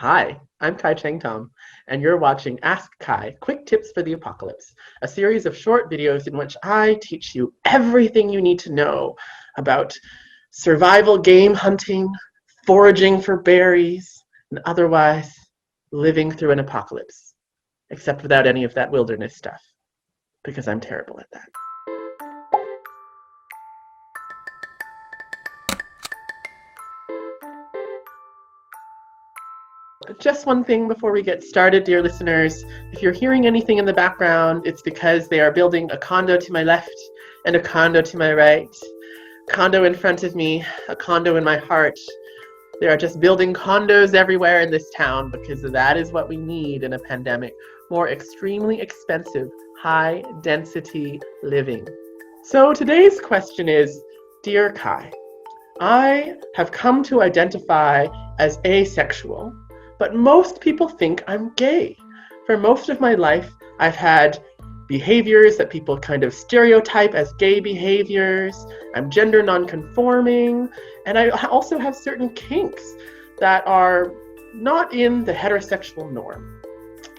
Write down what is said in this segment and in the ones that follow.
Hi, I'm Cheng Thom, and you're watching Ask Kai, Quick Tips for the Apocalypse, a series of short videos in which I teach you everything you need to know about survival game hunting, foraging for berries, and otherwise living through an apocalypse, except without any of that wilderness stuff, because I'm terrible at that. Just one thing before we get started, dear listeners. If you're hearing anything in the background, it's because they are building a condo to my left and a condo to my right. Condo in front of me, a condo in my heart. They are just building condos everywhere in this town because that is what we need in a pandemic. More extremely expensive, high density living. So today's question is, Dear Kai, I have come to identify as asexual, but most people think I'm gay. For most of my life, I've had behaviors that people kind of stereotype as gay behaviors. I'm gender nonconforming, and I also have certain kinks that are not in the heterosexual norm.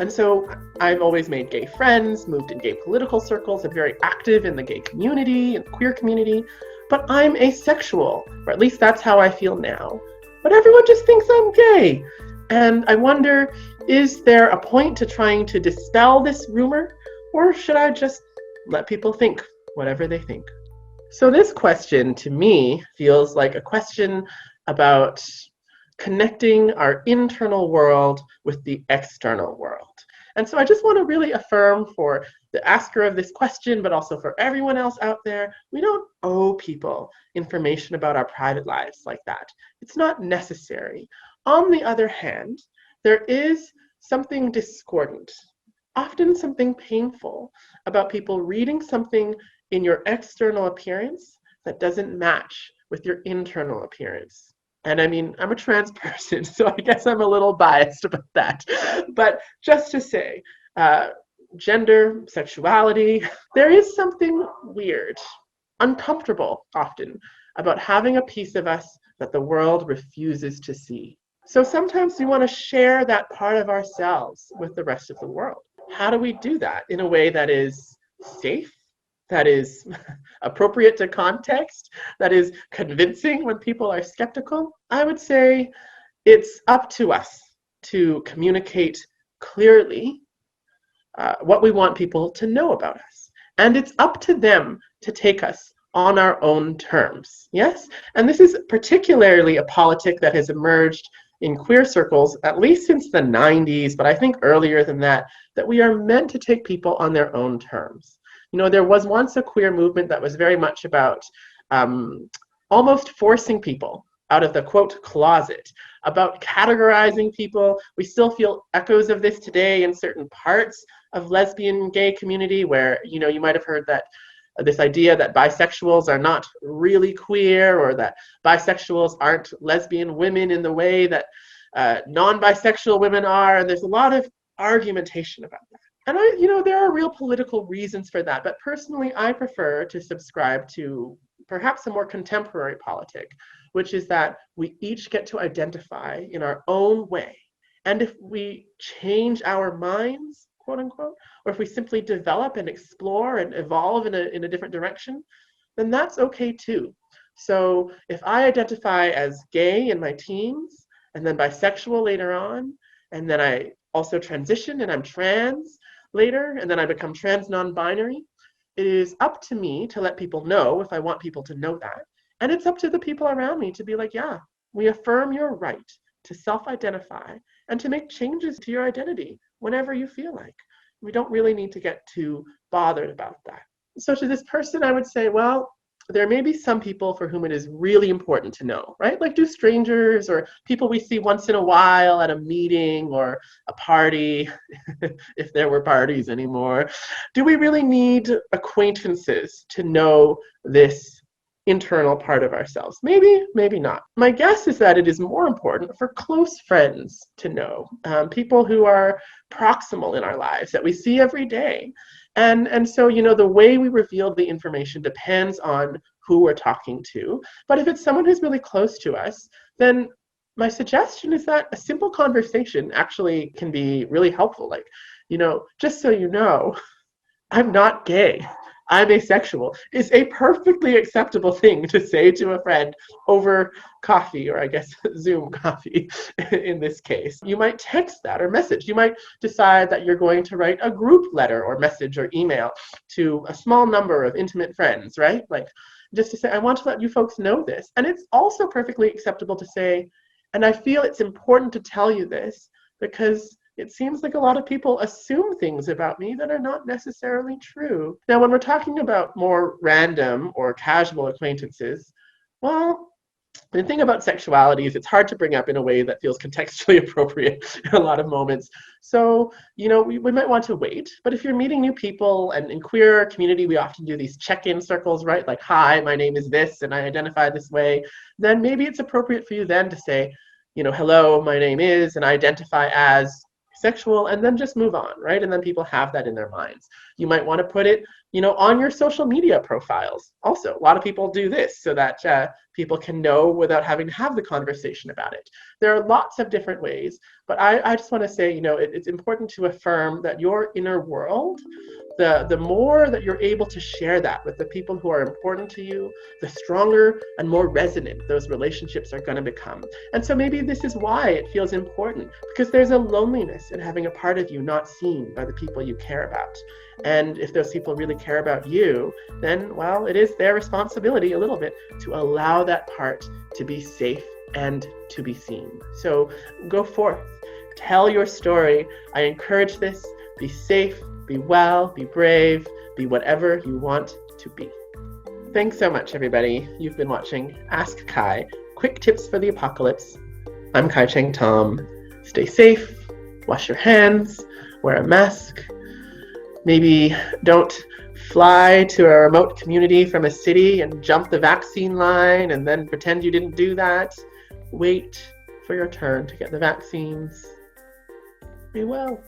And so I've always made gay friends, moved in gay political circles, I'm very active in the gay community and queer community, but I'm asexual, or at least that's how I feel now. But everyone just thinks I'm gay. And I wonder, is there a point to trying to dispel this rumor, or should I just let people think whatever they think? So this question to me feels like a question about connecting our internal world with the external world. And so I just want to really affirm for the asker of this question, but also for everyone else out there, we don't owe people information about our private lives like that. It's not necessary. On the other hand, there is something discordant, often something painful, about people reading something in your external appearance that doesn't match with your internal appearance. And I mean, I'm a trans person, so I guess I'm a little biased about that. But just to say, gender, sexuality, there is something weird, uncomfortable often, about having a piece of us that the world refuses to see. So sometimes we want to share that part of ourselves with the rest of the world. How do we do that in a way that is safe, that is appropriate to context, that is convincing when people are skeptical? I would say it's up to us to communicate clearly what we want people to know about us. And it's up to them to take us on our own terms, yes? And this is particularly a politic that has emerged in queer circles, at least since the 90s, but I think earlier than that, that we are meant to take people on their own terms. You know, there was once a queer movement that was very much about almost forcing people out of the, quote, closet, about categorizing people. We still feel echoes of this today in certain parts of lesbian gay community where, you know, you might have heard that this idea that bisexuals are not really queer, or that bisexuals aren't lesbian women in the way that non-bisexual women are. And there's a lot of argumentation about that. And there are real political reasons for that. But personally, I prefer to subscribe to perhaps a more contemporary politic, which is that we each get to identify in our own way. And if we change our minds, quote unquote, or if we simply develop and explore and evolve in a different direction, then that's okay too. So if I identify as gay in my teens, and then bisexual later on, and then I also transition and I'm trans later, and then I become trans non-binary, it is up to me to let people know if I want people to know that. And it's up to the people around me to be like, yeah, we affirm your right to self-identify and to make changes to your identity whenever you feel like. We don't really need to get too bothered about that. So to this person, I would say, well, there may be some people for whom it is really important to know, right? Like, do strangers or people we see once in a while at a meeting or a party, if there were parties anymore, do we really need acquaintances to know this internal part of ourselves? Maybe, maybe not. My guess is that it is more important for close friends to know, people who are proximal in our lives that we see every day. And so, the way we reveal the information depends on who we're talking to. But if it's someone who's really close to us, then my suggestion is that a simple conversation actually can be really helpful. Like, just so you know, I'm not gay. I'm asexual is a perfectly acceptable thing to say to a friend over coffee, or I guess Zoom coffee in this case. You might text that or message. You might decide that you're going to write a group letter or message or email to a small number of intimate friends, right? Like, just to say, I want to let you folks know this. And it's also perfectly acceptable to say, and I feel it's important to tell you this because it seems like a lot of people assume things about me that are not necessarily true. Now, when we're talking about more random or casual acquaintances, well, the thing about sexuality is it's hard to bring up in a way that feels contextually appropriate in a lot of moments. So, we might want to wait. But if you're meeting new people, and in queer community, we often do these check-in circles, right? Like, hi, my name is this, and I identify this way. Then maybe it's appropriate for you then to say, hello, my name is, and I identify as sexual, and then just move on, right? And then people have that in their minds. You might want to put it, on your social media profiles. Also, a lot of people do this so that people can know without having to have the conversation about it. There are lots of different ways, but I just want to say, it's important to affirm that your inner world, the more that you're able to share that with the people who are important to you, the stronger and more resonant those relationships are going to become. And so maybe this is why it feels important, because there's a loneliness in having a part of you not seen by the people you care about. And if those people really care about you, then, well, it is their responsibility a little bit to allow that part to be safe and to be seen. So go forth, tell your story. I encourage this. Be safe, be well, be brave, be whatever you want to be. Thanks so much, everybody. You've been watching Ask Kai, Quick Tips for the Apocalypse. I'm Kai Cheng Thom. Stay safe, wash your hands, wear a mask. Maybe don't fly to a remote community from a city and jump the vaccine line and then pretend you didn't do that. Wait for your turn to get the vaccines. Be well.